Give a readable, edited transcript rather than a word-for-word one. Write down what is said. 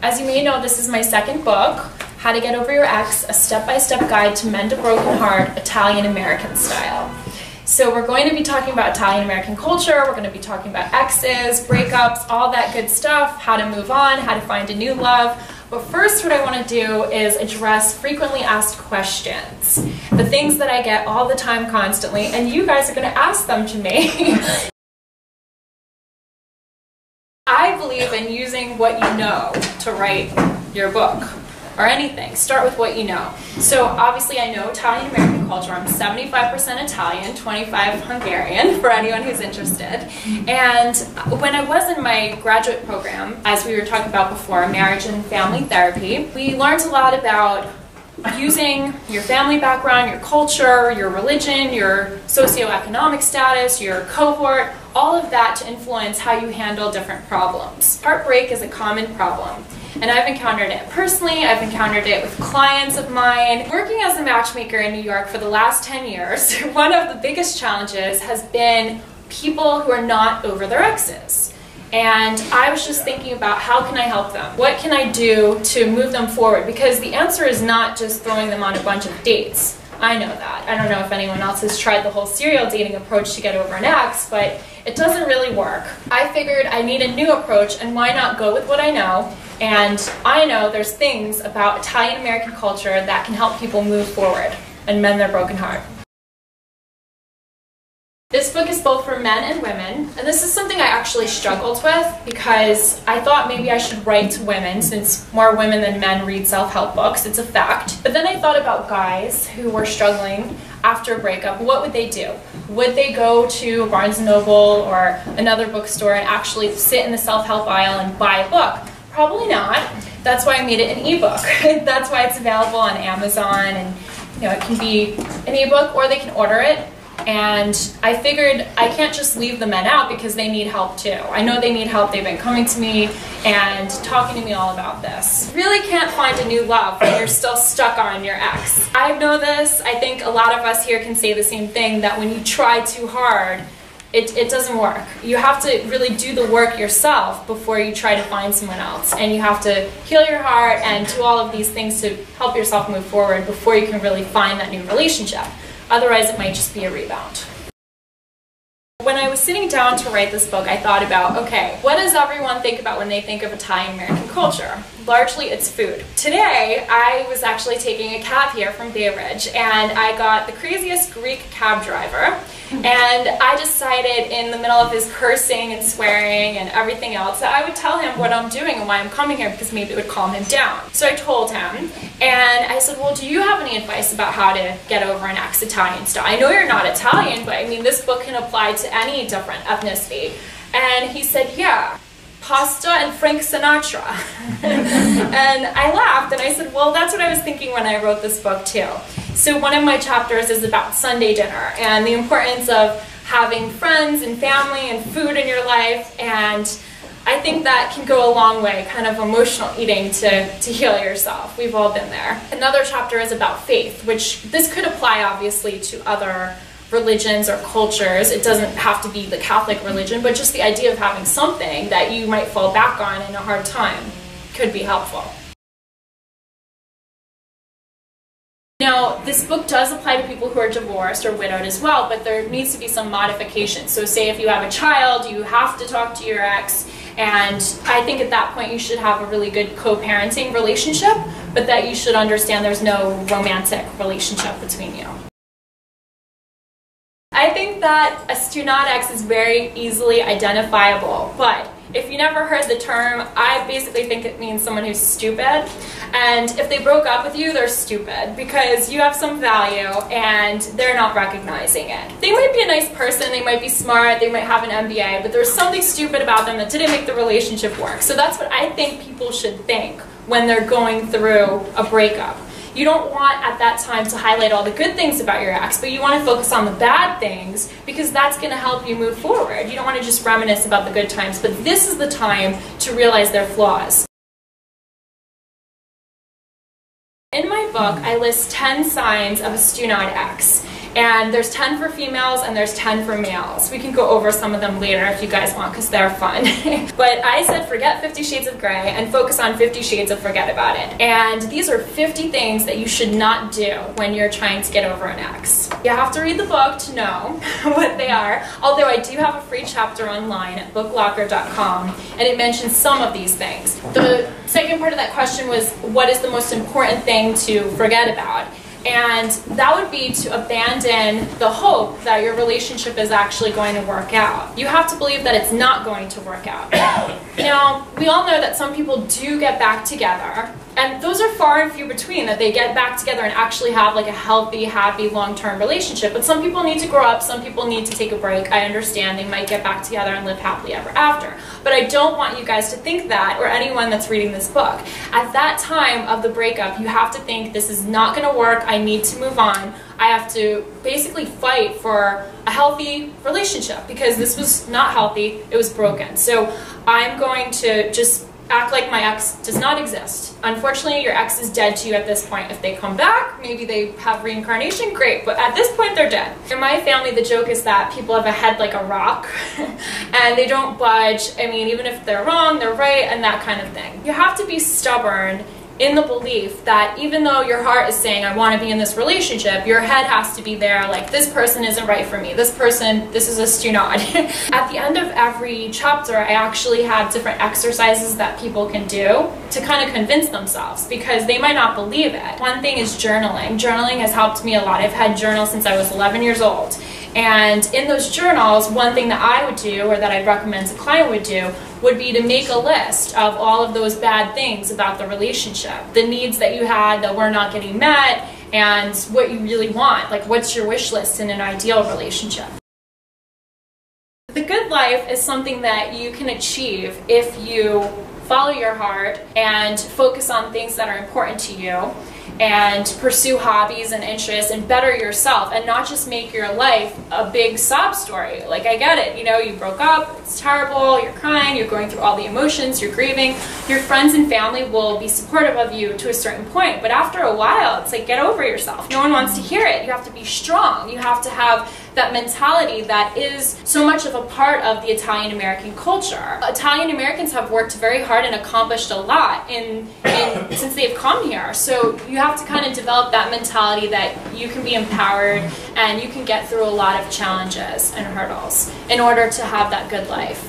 As you may know, this is my second book, How to Get Over Your Ex, a step-by-step guide to mend a broken heart, Italian-American style. So we're going to be talking about Italian-American culture, we're going to be talking about exes, breakups, all that good stuff, how to move on, how to find a new love. But first, what I want to do is address frequently asked questions. The things that I get all the time, constantly, and you guys are going to ask them to me. I believe in using what you know to write your book, or anything. Start with what you know. So obviously I know Italian-American culture. I'm 75% Italian, 25 Hungarian, for anyone who's interested. And when I was in my graduate program, as we were talking about before, marriage and family therapy, we learned a lot about using your family background, your culture, your religion, your socioeconomic status, your cohort, all of that to influence how you handle different problems. Heartbreak is a common problem, and I've encountered it personally, I've encountered it with clients of mine. Working as a matchmaker in New York for the last 10 years, one of the biggest challenges has been people who are not over their exes. And I was just thinking about how can I help them? What can I do to move them forward? Because the answer is not just throwing them on a bunch of dates. I know that. I don't know if anyone else has tried the whole serial dating approach to get over an ex, but it doesn't really work. I figured I need a new approach, and why not go with what I know? And I know there's things about Italian-American culture that can help people move forward and mend their broken heart. This book is both for men and women, and this is something I actually struggled with because I thought maybe I should write to women since more women than men read self-help books. It's a fact. But then I thought about guys who were struggling after a breakup. What would they do? Would they go to Barnes & Noble or another bookstore and actually sit in the self-help aisle and buy a book? Probably not. That's why I made it an ebook. That's why it's available on Amazon, and it can be an ebook or they can order it. And I figured I can't just leave the men out because they need help too. I know they need help. They've been coming to me and talking to me all about this. You really can't find a new love when you're still stuck on your ex. I know this. I think a lot of us here can say the same thing, that when you try too hard, it doesn't work. You have to really do the work yourself before you try to find someone else. And you have to heal your heart and do all of these things to help yourself move forward before you can really find that new relationship. Otherwise, it might just be a rebound. When I was sitting down to write this book, I thought about, okay, what does everyone think about when they think of Italian-American culture? Largely, it's food. Today, I was actually taking a cab here from Bay Ridge, and I got the craziest Greek cab driver, and I decided in the middle of his cursing and swearing and everything else that I would tell him what I'm doing and why I'm coming here, because maybe it would calm him down. So I told him, and I said, well, do you have any advice about how to get over an ex Italian style? I know you're not Italian, but I mean, this book can apply to any different ethnicity. And he said, yeah, pasta and Frank Sinatra. And I laughed and I said, well, that's what I was thinking when I wrote this book too. So one of my chapters is about Sunday dinner and the importance of having friends and family and food in your life, and I think that can go a long way, kind of emotional eating to heal yourself. We've all been there. Another chapter is about faith, which this could apply obviously to other religions or cultures. It doesn't have to be the Catholic religion, but just the idea of having something that you might fall back on in a hard time could be helpful. Now, this book does apply to people who are divorced or widowed as well, but there needs to be some modification. So say if you have a child, you have to talk to your ex, and I think at that point you should have a really good co-parenting relationship, but that you should understand there's no romantic relationship between you. I think that a student ex is very easily identifiable, but if you never heard the term, I basically think it means someone who's stupid. And if they broke up with you, they're stupid because you have some value and they're not recognizing it. They might be a nice person, they might be smart, they might have an MBA, but there's something stupid about them that didn't make the relationship work. So that's what I think people should think when they're going through a breakup. You don't want at that time to highlight all the good things about your ex, but you want to focus on the bad things because that's going to help you move forward. You don't want to just reminisce about the good times, but this is the time to realize their flaws. In my book, I list 10 signs of a student ex. And there's 10 for females and there's 10 for males. We can go over some of them later if you guys want because they're fun. But I said forget 50 Shades of Grey and focus on 50 Shades of Forget About It. And these are 50 things that you should not do when you're trying to get over an ex. You have to read the book to know what they are, although I do have a free chapter online at booklocker.com and it mentions some of these things. The second part of that question was, what is the most important thing to forget about? And that would be to abandon the hope that your relationship is actually going to work out. You have to believe that it's not going to work out. Now, we all know that some people do get back together, and those are far and few between, that they get back together and actually have like a healthy, happy, long-term relationship. But some people need to grow up, some people need to take a break. I understand they might get back together and live happily ever after. But I don't want you guys to think that, or anyone that's reading this book. At that time of the breakup, you have to think, this is not going to work, I need to move on. I have to basically fight for a healthy relationship because this was not healthy, it was broken. So I'm going to just act like my ex does not exist. Unfortunately, your ex is dead to you at this point. If they come back, maybe they have reincarnation, great, but at this point they're dead. In my family, the joke is that people have a head like a rock and they don't budge. I mean, even if they're wrong, they're right, and that kind of thing. You have to be stubborn in the belief that even though your heart is saying, I want to be in this relationship, your head has to be there, like, this person isn't right for me, this person, this is a stunad. At the end of every chapter, I actually have different exercises that people can do to kind of convince themselves, because they might not believe it. One thing is journaling. Journaling has helped me a lot. I've had journals since I was 11 years old. And in those journals, one thing that I would do, or that I'd recommend a client would do, would be to make a list of all of those bad things about the relationship. The needs that you had that were not getting met, and what you really want. Like, what's your wish list in an ideal relationship? The good life is something that you can achieve if you follow your heart and focus on things that are important to you, and pursue hobbies and interests and better yourself, and not just make your life a big sob story. Like, I get it, you know, you broke up, it's terrible, you're crying, you're going through all the emotions, you're grieving. Your friends and family will be supportive of you to a certain point, but after a while, it's like, get over yourself. No one wants to hear it. You have to be strong. You have to have that mentality that is so much of a part of the Italian American culture. Italian Americans have worked very hard and accomplished a lot since they've come here. So you have to kind of develop that mentality that you can be empowered and you can get through a lot of challenges and hurdles in order to have that good life.